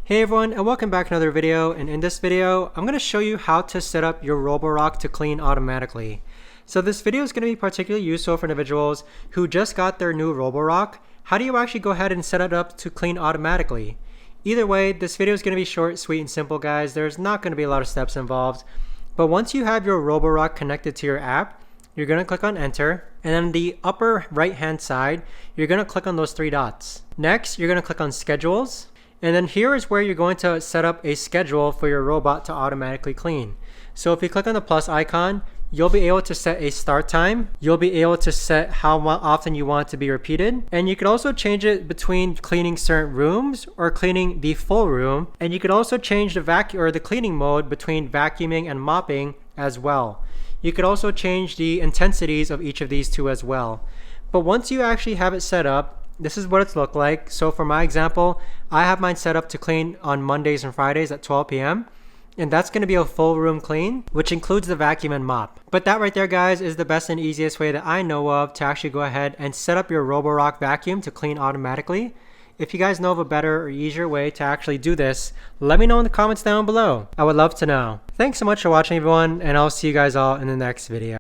Hey everyone, and welcome back to another video. And in this video, I'm going to show you how to set up your Roborock to clean automatically. So this video is going to be particularly useful for individuals who just got their new Roborock. How do you actually go ahead and set it up to clean automatically? Either way, this video is going to be short, sweet, and simple, guys. There's not going to be a lot of steps involved. But once you have your Roborock connected to your app, you're going to click on enter, and then the upper right hand side, you're going to click on those three dots. Next, you're going to click on schedules. And then here is where you're going to set up a schedule for your robot to automatically clean. So if you click on the plus icon, you'll be able to set a start time. You'll be able to set how often you want it to be repeated. And you can also change it between cleaning certain rooms or cleaning the full room. And you can also change the vacuum or the cleaning mode between vacuuming and mopping as well. You could also change the intensities of each of these two as well. But once you actually have it set up, this is what it's looked like. So for my example, I have mine set up to clean on Mondays and Fridays at 12 p.m. And that's going to be a full room clean, which includes the vacuum and mop. But that right there, guys, is the best and easiest way that I know of to actually go ahead and set up your Roborock vacuum to clean automatically. If you guys know of a better or easier way to actually do this, let me know in the comments down below. I would love to know. Thanks so much for watching, everyone, and I'll see you guys all in the next video.